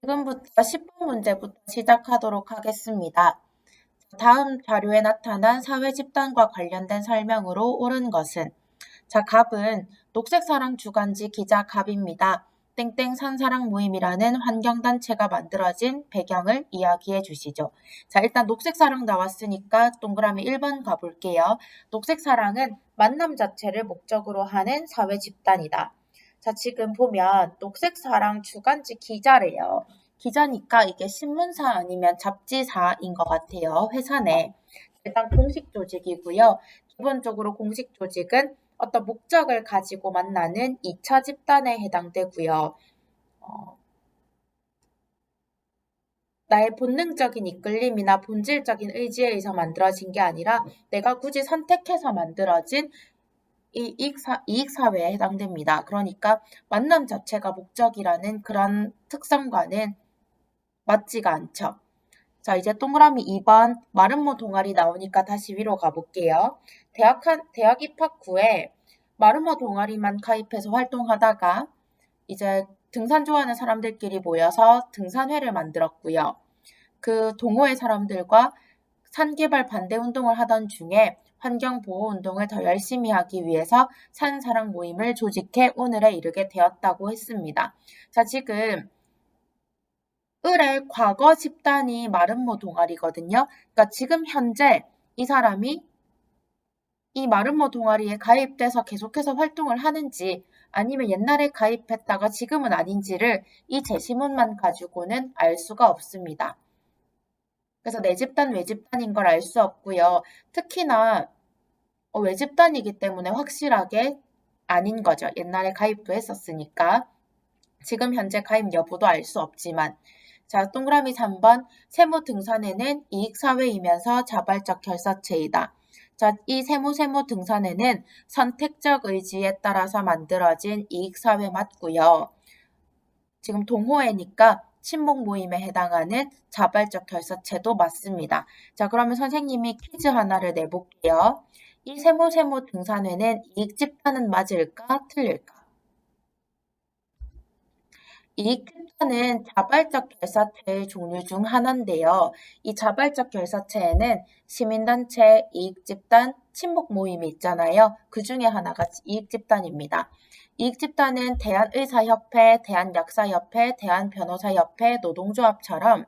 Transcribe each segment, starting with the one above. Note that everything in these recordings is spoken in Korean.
지금부터 10번 문제부터 시작하도록 하겠습니다. 다음 자료에 나타난 사회 집단과 관련된 설명으로 옳은 것은 갑은 녹색사랑 주간지 기자 갑입니다. 땡땡 산사랑 모임이라는 환경단체가 만들어진 배경을 이야기해 주시죠. 일단 녹색사랑 나왔으니까 동그라미 1번 가볼게요. 녹색사랑은 만남 자체를 목적으로 하는 사회 집단이다. 지금 보면 녹색사랑 주간지 기자래요. 기자니까 이게 신문사 아니면 잡지사인 것 같아요. 회사 내. 일단 공식 조직이고요. 기본적으로 공식 조직은 어떤 목적을 가지고 만나는 2차 집단에 해당되고요. 나의 본능적인 이끌림이나 본질적인 의지에 의해서 만들어진 게 아니라 내가 굳이 선택해서 만들어진 이 이익사회에 해당됩니다. 그러니까 만남 자체가 목적이라는 그런 특성과는 맞지가 않죠. 이제 동그라미 2번 마름모 동아리 나오니까 다시 위로 가볼게요. 대학 입학 후에 마름모 동아리만 가입해서 활동하다가 이제 등산 좋아하는 사람들끼리 모여서 등산회를 만들었고요. 그 동호회 사람들과 산개발 반대 운동을 하던 중에 환경보호 운동을 더 열심히 하기 위해서 산사랑 모임을 조직해 오늘에 이르게 되었다고 했습니다. 지금 을의 과거 집단이 마름모 동아리거든요. 그러니까 지금 현재 이 사람이 이 마름모 동아리에 가입돼서 계속해서 활동을 하는지 아니면 옛날에 가입했다가 지금은 아닌지를 이 제시문만 가지고는 알 수가 없습니다. 그래서 내 집단, 외 집단인 걸 알 수 없고요. 특히나 외 집단이기 때문에 확실하게 아닌 거죠. 옛날에 가입도 했었으니까. 지금 현재 가입 여부도 알 수 없지만 동그라미 3번 세무 등산회는 이익사회이면서 자발적 결사체이다. 이 세무 등산회는 선택적 의지에 따라서 만들어진 이익사회 맞고요. 지금 동호회니까 친목 모임에 해당하는 자발적 결사체도 맞습니다. 그러면 선생님이 퀴즈 하나를 내볼게요. 이 세무 등산회는 이익 집단은 맞을까 틀릴까? 이익 집단은 자발적 결사체의 종류 중 하나인데요. 이 자발적 결사체에는 시민단체, 이익집단, 친목 모임이 있잖아요. 그 중에 하나가 이익집단입니다. 이익집단은 대한의사협회, 대한약사협회, 대한변호사협회, 노동조합처럼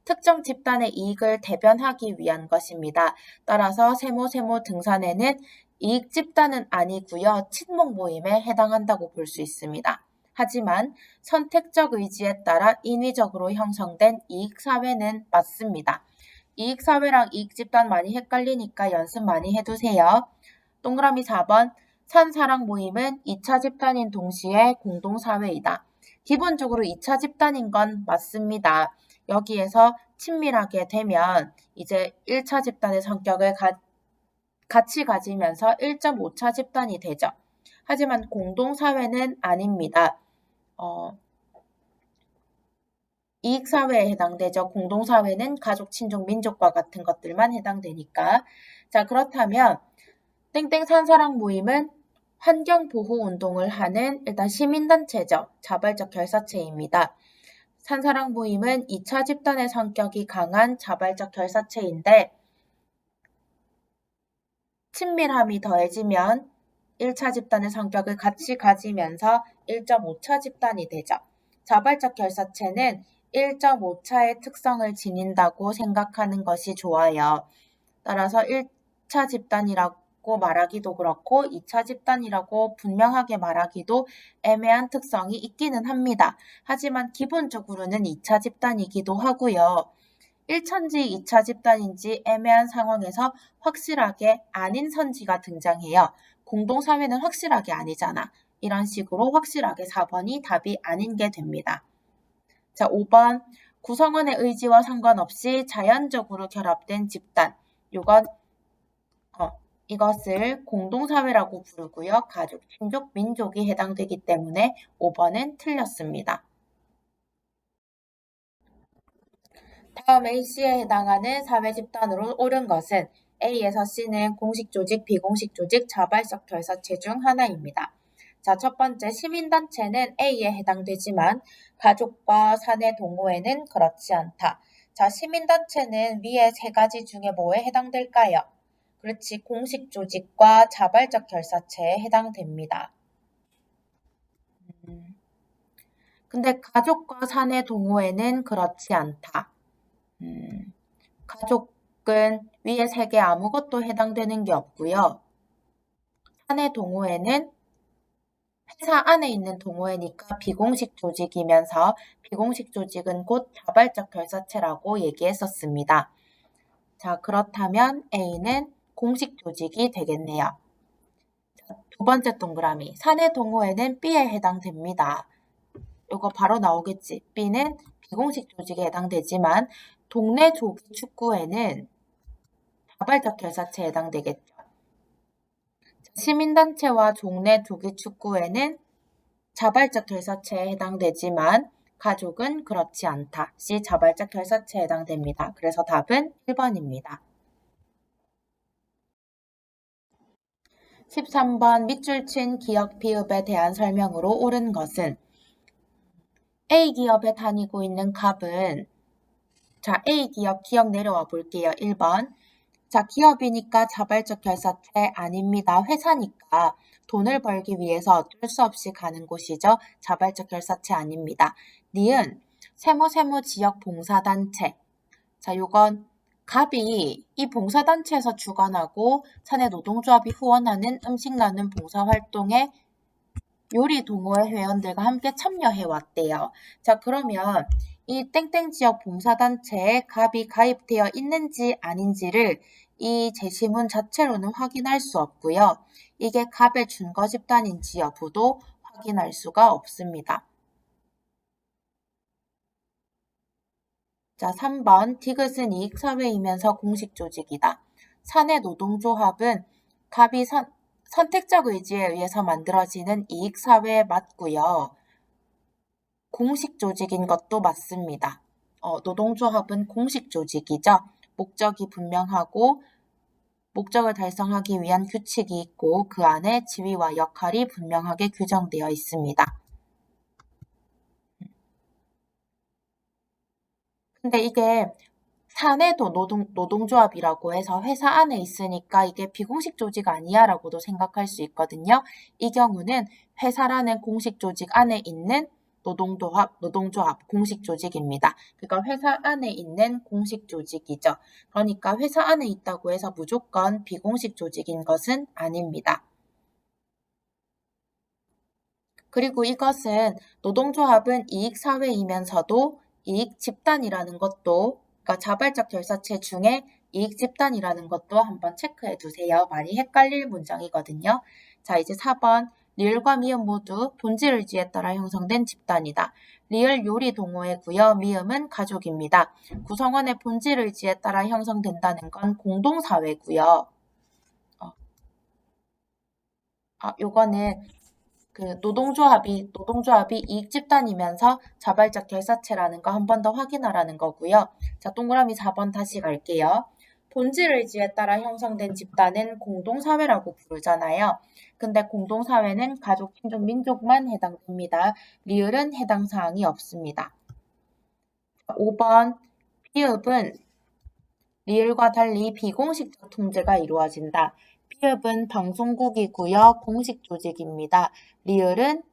특정 집단의 이익을 대변하기 위한 것입니다. 따라서 세모 등산에는 이익집단은 아니고요. 친목 모임에 해당한다고 볼 수 있습니다. 하지만 선택적 의지에 따라 인위적으로 형성된 이익사회는 맞습니다. 이익사회랑 이익집단 많이 헷갈리니까 연습 많이 해두세요. 동그라미 4번 산사랑 모임은 2차 집단인 동시에 공동사회이다. 기본적으로 2차 집단인 건 맞습니다. 여기에서 친밀하게 되면 이제 1차 집단의 성격을 같이 가지면서 1.5차 집단이 되죠. 하지만 공동사회는 아닙니다. 이익사회에 해당되죠. 공동사회는 가족, 친족, 민족과 같은 것들만 해당되니까. 그렇다면 땡땡 산사랑 모임은 환경보호운동을 하는 일단 시민단체죠. 자발적 결사체입니다. 산사랑 모임은 2차 집단의 성격이 강한 자발적 결사체인데 친밀함이 더해지면 1차 집단의 성격을 같이 가지면서 1.5차 집단이 되죠. 자발적 결사체는 1.5차의 특성을 지닌다고 생각하는 것이 좋아요. 따라서 1차 집단이라고 말하기도 그렇고 2차 집단이라고 분명하게 말하기도 애매한 특성이 있기는 합니다. 하지만 기본적으로는 2차 집단이기도 하고요. 1차인지 2차 집단인지 애매한 상황에서 확실하게 아닌 선지가 등장해요. 공동사회는 확실하게 아니잖아. 이런 식으로 확실하게 4번이 답이 아닌 게 됩니다. 5번 구성원의 의지와 상관없이 자연적으로 결합된 집단. 이것을 공동사회라고 부르고요. 가족, 친족, 민족이 해당되기 때문에 5번은 틀렸습니다. 다음 A씨에 해당하는 사회 집단으로 옳은 것은 A에서 C는 공식 조직, 비공식 조직, 자발적 결사체 중 하나입니다. 자, 첫 번째 시민단체는 A에 해당되지만 가족과 사내 동호회는 그렇지 않다. 자, 시민단체는 위에 세 가지 중에 뭐에 해당될까요? 그렇지, 공식 조직과 자발적 결사체에 해당됩니다. 근데 가족과 사내 동호회는 그렇지 않다. 가족은 위에 세 개 아무것도 해당되는 게 없고요. 사내 동호회는 회사 안에 있는 동호회니까 비공식 조직이면서 비공식 조직은 곧 자발적 결사체라고 얘기했었습니다. 자, 그렇다면 A는 공식 조직이 되겠네요. 두 번째 동그라미, 사내 동호회는 B에 해당됩니다. 이거 바로 나오겠지. B는 비공식 조직에 해당되지만 동네 조기 축구회는 자발적 결사체에 해당되겠죠. 시민단체와 동네 조기 축구회는 자발적 결사체에 해당되지만 가족은 그렇지 않다. C. 자발적 결사체에 해당됩니다. 그래서 답은 1번입니다. 13번 밑줄 친 기업 비읍에 대한 설명으로 옳은 것은 A 기업에 다니고 있는 갑은 자, A 기업 내려와 볼게요. 1번. 자, 기업이니까 자발적 결사체 아닙니다. 회사니까 돈을 벌기 위해서 어쩔 수 없이 가는 곳이죠. 자발적 결사체 아닙니다. 니은 세무 지역 봉사단체. 자, 요건 갑이 이 봉사단체에서 주관하고 사내 노동조합이 후원하는 음식 나눔 봉사활동에 요리 동호회 회원들과 함께 참여해 왔대요. 자, 그러면 이 땡땡 지역 봉사단체에 갑이 가입되어 있는지 아닌지를 이 제시문 자체로는 확인할 수 없고요. 이게 갑의 준거 집단인지 여부도 확인할 수가 없습니다. 자, 3번 디귿은 이익사회이면서 공식조직이다. 사내 노동조합은 갑이 선택적 의지에 의해서 만들어지는 이익사회에 맞고요. 공식 조직인 것도 맞습니다. 노동조합은 공식 조직이죠. 목적이 분명하고 목적을 달성하기 위한 규칙이 있고 그 안에 지위와 역할이 분명하게 규정되어 있습니다. 근데 이게 사내도 노동조합이라고 해서 회사 안에 있으니까 이게 비공식 조직 아니야 라고도 생각할 수 있거든요. 이 경우는 회사라는 공식 조직 안에 있는 노동조합 공식 조직입니다. 그러니까 회사 안에 있는 공식 조직이죠. 그러니까 회사 안에 있다고 해서 무조건 비공식 조직인 것은 아닙니다. 그리고 이것은 노동조합은 이익사회이면서도 이익집단이라는 것도 그러니까 자발적 결사체 중에 이익집단이라는 것도 한번 체크해 두세요. 많이 헷갈릴 문장이거든요. 자, 이제 4번 리을과 미음 모두 본질 의지에 따라 형성된 집단이다. 리을 요리 동호회고요. 미음은 가족입니다. 구성원의 본질 의지에 따라 형성된다는 건 공동사회고요. 요거는 그 노동조합이 이익 집단이면서 자발적 결사체라는 거 한 번 더 확인하라는 거고요. 자, 동그라미 4번 다시 갈게요. 본질 의지에 따라 형성된 집단은 공동사회라고 부르잖아요. 근데 공동사회는 가족, 친족, 민족만 해당됩니다. 리을은 해당 사항이 없습니다. 5번 비읍은 리을과 달리 비공식적 통제가 이루어진다. 피읍은 방송국이고요. 공식 조직입니다. 리을은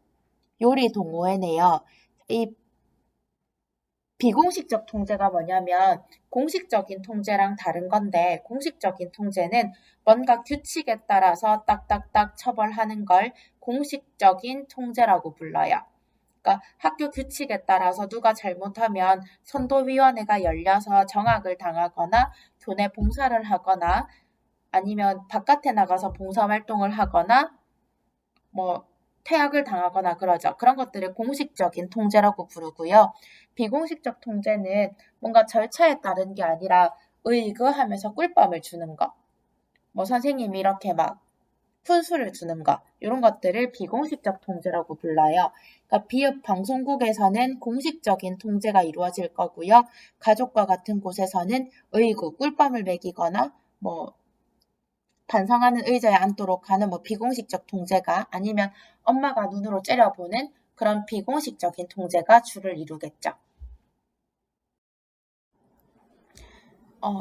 요리 동호회네요. 이 비공식적 통제가 뭐냐면 공식적인 통제랑 다른 건데 공식적인 통제는 뭔가 규칙에 따라서 딱딱딱 처벌하는 걸 공식적인 통제라고 불러요. 그러니까 학교 규칙에 따라서 누가 잘못하면 선도위원회가 열려서 정학을 당하거나 교내 봉사를 하거나 아니면 바깥에 나가서 봉사활동을 하거나 뭐 퇴학을 당하거나 그러죠. 그런 것들을 공식적인 통제라고 부르고요. 비공식적 통제는 뭔가 절차에 따른 게 아니라 의거하면서 꿀밤을 주는 거. 뭐 선생님이 이렇게 막 푼수를 주는 거. 이런 것들을 비공식적 통제라고 불러요. 그러니까 비읍 방송국에서는 공식적인 통제가 이루어질 거고요. 가족과 같은 곳에서는 의구, 꿀밤을 먹이거나 뭐 반성하는 의자에 앉도록 하는 뭐 비공식적 통제가 아니면 엄마가 눈으로 째려보는 그런 비공식적인 통제가 주를 이루겠죠.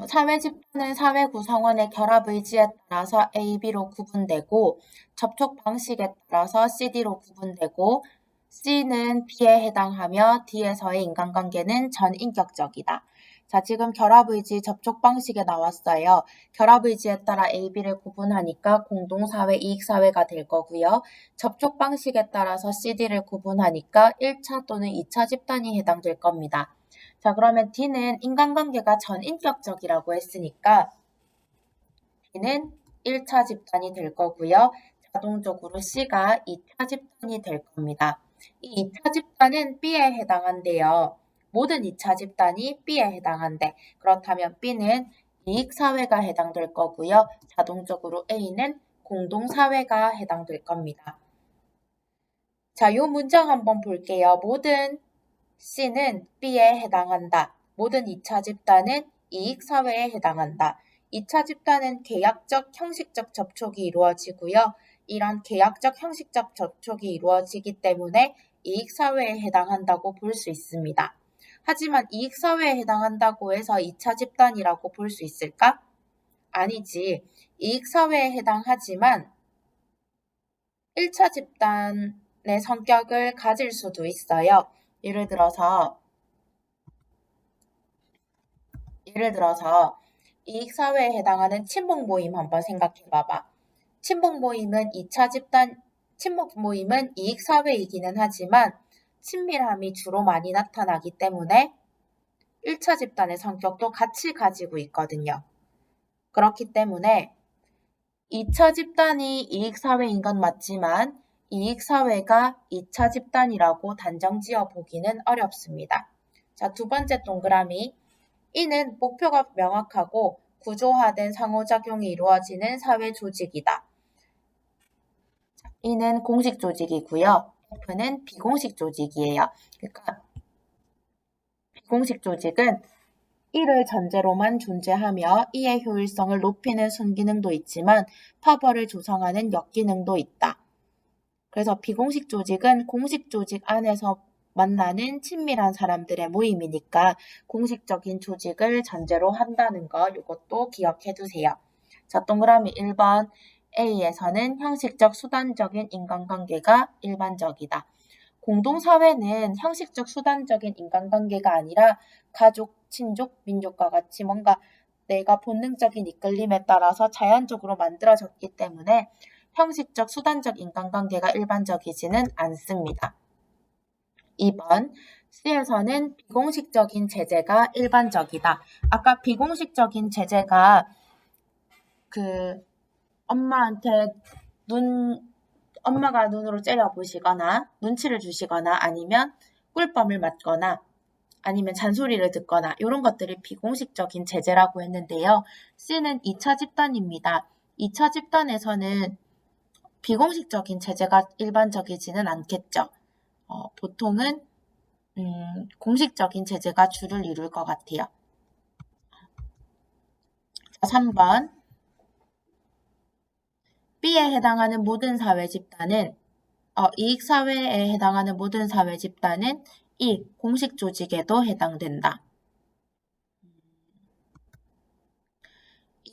사회 집단은 사회 구성원의 결합 의지에 따라서 A, B로 구분되고 접촉 방식에 따라서 C, D로 구분되고 C는 B에 해당하며 D에서의 인간관계는 전인격적이다. 자, 지금 결합의지 접촉 방식에 나왔어요. 결합의지에 따라 A, B를 구분하니까 공동사회, 이익사회가 될 거고요. 접촉 방식에 따라서 C, D를 구분하니까 1차 또는 2차 집단이 해당될 겁니다. 자, 그러면 D는 인간관계가 전인격적이라고 했으니까 D는 1차 집단이 될 거고요. 자동적으로 C가 2차 집단이 될 겁니다. 이 2차 집단은 B에 해당한대요. 모든 2차 집단이 B에 해당한대. 그렇다면 B는 이익사회가 해당될 거고요. 자동적으로 A는 공동사회가 해당될 겁니다. 자, 이 문장 한번 볼게요. 모든 C는 B에 해당한다. 모든 2차 집단은 이익사회에 해당한다. 2차 집단은 계약적, 형식적 접촉이 이루어지고요. 이런 계약적, 형식적 접촉이 이루어지기 때문에 이익사회에 해당한다고 볼 수 있습니다. 하지만 이익사회에 해당한다고 해서 2차 집단이라고 볼 수 있을까? 아니지. 이익사회에 해당하지만 1차 집단의 성격을 가질 수도 있어요. 예를 들어서 이익사회에 해당하는 친목 모임 한번 생각해 봐봐. 친목 모임은 이익사회이기는 하지만 친밀함이 주로 많이 나타나기 때문에 1차 집단의 성격도 같이 가지고 있거든요. 그렇기 때문에 2차 집단이 이익사회인 건 맞지만 이익사회가 2차 집단이라고 단정 지어 보기는 어렵습니다. 자, 두 번째 동그라미. 이는 목표가 명확하고 구조화된 상호작용이 이루어지는 사회 조직이다. 이는 공식 조직이고요. F는 비공식 조직이에요. 그러니까 비공식 조직은 이를 전제로만 존재하며 이의 효율성을 높이는 순기능도 있지만 파벌을 조성하는 역기능도 있다. 그래서 비공식 조직은 공식 조직 안에서 만나는 친밀한 사람들의 모임이니까 공식적인 조직을 전제로 한다는 거 이것도 기억해 두세요. 자, 동그라미 1번 A에서는 형식적 수단적인 인간관계가 일반적이다. 공동사회는 형식적 수단적인 인간관계가 아니라 가족, 친족, 민족과 같이 뭔가 내가 본능적인 이끌림에 따라서 자연적으로 만들어졌기 때문에 형식적 수단적 인간관계가 일반적이지는 않습니다. 2번 C에서는 비공식적인 제재가 일반적이다. 아까 비공식적인 제재가 엄마한테 엄마가 눈으로 째려보시거나 눈치를 주시거나 아니면 꿀밤을 맞거나 아니면 잔소리를 듣거나 이런 것들이 비공식적인 제재라고 했는데요. C는 2차 집단입니다. 2차 집단에서는 비공식적인 제재가 일반적이지는 않겠죠. 보통은 공식적인 제재가 주를 이룰 것 같아요. 3번 B에 해당하는 모든 사회 집단은 이익사회에 해당하는 모든 사회 집단은 이 공식 조직에도 해당된다.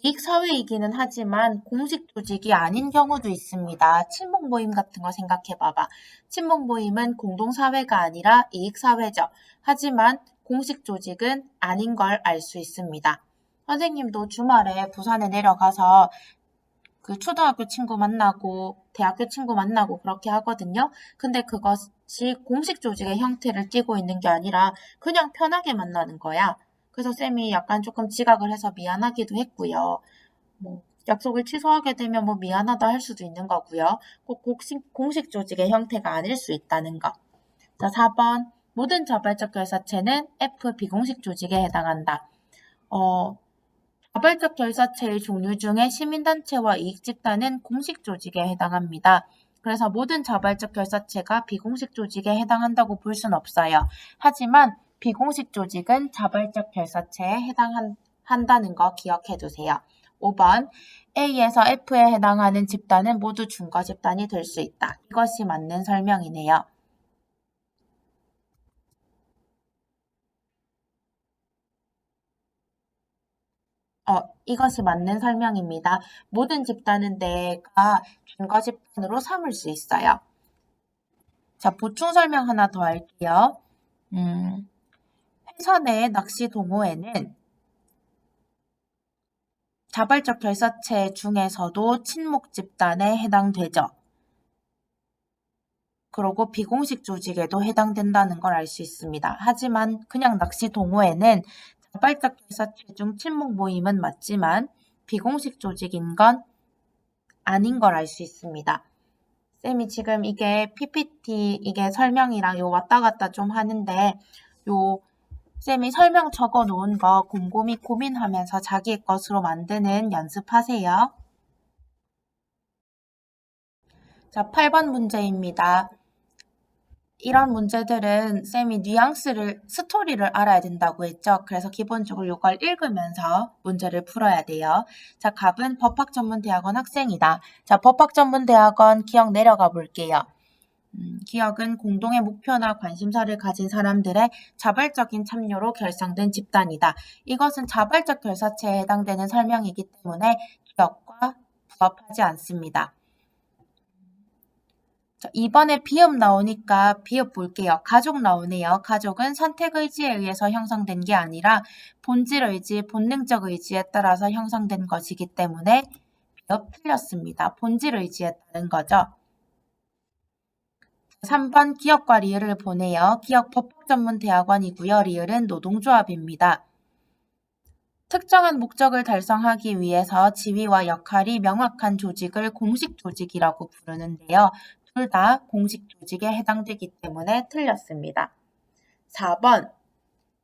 이익사회이기는 하지만 공식 조직이 아닌 경우도 있습니다. 친목 모임 같은 거 생각해 봐봐. 친목 모임은 공동사회가 아니라 이익사회죠. 하지만 공식 조직은 아닌 걸 알 수 있습니다. 선생님도 주말에 부산에 내려가서 초등학교 친구 만나고 대학교 친구 만나고 그렇게 하거든요. 근데 그것이 공식 조직의 형태를 띠고 있는 게 아니라 그냥 편하게 만나는 거야. 그래서 쌤이 약간 조금 지각을 해서 미안하기도 했고요. 약속을 취소하게 되면 미안하다 할 수도 있는 거고요. 꼭 공식 조직의 형태가 아닐 수 있다는 거. 자, 4번 모든 자발적 결사체는 F 비공식 조직에 해당한다. 자발적 결사체의 종류 중에 시민단체와 이익집단은 공식 조직에 해당합니다. 그래서 모든 자발적 결사체가 비공식 조직에 해당한다고 볼 수는 없어요. 하지만 비공식 조직은 자발적 결사체에 해당한다는 거 기억해 두세요. 5번 A에서 F에 해당하는 집단은 모두 준거 집단이 될 수 있다. 이것이 맞는 설명이네요. 이것이 맞는 설명입니다. 모든 집단은 내가 준거 집단으로 삼을 수 있어요. 자, 보충 설명 하나 더 할게요. 회사 내 낚시 동호회는 자발적 결사체 중에서도 친목 집단에 해당되죠. 그리고 비공식 조직에도 해당된다는 걸 알 수 있습니다. 하지만 그냥 낚시 동호회는 자발적 결사체 중 친목 모임은 맞지만 비공식 조직인 건 아닌 걸 알 수 있습니다. 쌤이 지금 이게 PPT 이게 설명이랑 요 왔다 갔다 좀 하는데 요 쌤이 설명 적어 놓은 거 곰곰이 고민하면서 자기의 것으로 만드는 연습하세요. 자, 8번 문제입니다. 이런 문제들은 쌤이 뉘앙스를, 스토리를 알아야 된다고 했죠. 그래서 기본적으로 이걸 읽으면서 문제를 풀어야 돼요. 자, 갑은 법학전문대학원 학생이다. 자, 법학전문대학원 기억 내려가 볼게요. 기억은 공동의 목표나 관심사를 가진 사람들의 자발적인 참여로 결성된 집단이다. 이것은 자발적 결사체에 해당되는 설명이기 때문에 기억과 부합하지 않습니다. 자, 이번에 비읍 나오니까 비읍 볼게요. 가족 나오네요. 가족은 선택 의지에 의해서 형성된 게 아니라 본질 의지, 본능적 의지에 따라서 형성된 것이기 때문에 비읍 틀렸습니다. 본질 의지에 따른 거죠. 3번 기업과 리을을 보내요. 기업 법학전문대학원이고요. 리을은 노동조합입니다. 특정한 목적을 달성하기 위해서 지위와 역할이 명확한 조직을 공식 조직이라고 부르는데요. 둘 다 공식 조직에 해당되기 때문에 틀렸습니다. 4번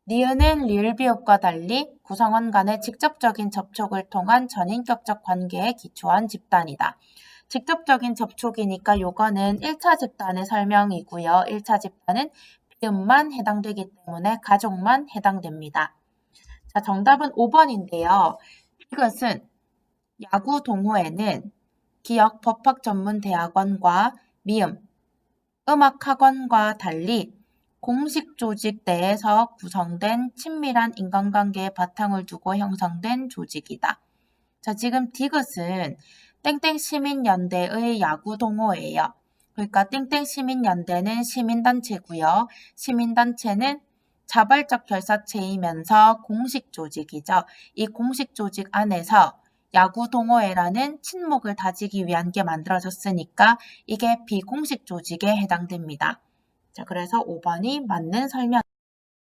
니은은 리을비읍과 달리 구성원 간의 직접적인 접촉을 통한 전인격적 관계에 기초한 집단이다. 직접적인 접촉이니까 요거는 1차 집단의 설명이고요. 1차 집단은 비읍만 해당되기 때문에 가족만 해당됩니다. 자, 정답은 5번인데요. 이것은 야구 동호회는 기역 법학전문대학원과 미음, 음악학원과 달리 공식 조직 내에서 구성된 친밀한 인간관계의 바탕을 두고 형성된 조직이다. 자, 지금 디귿은 땡땡 시민연대의 야구 동호회예요. 그러니까 땡땡 시민연대는 시민단체고요. 시민단체는 자발적 결사체이면서 공식 조직이죠. 이 공식 조직 안에서 야구 동호회라는 친목을 다지기 위한 게 만들어졌으니까 이게 비공식 조직에 해당됩니다. 자, 그래서 5번이 맞는 설명.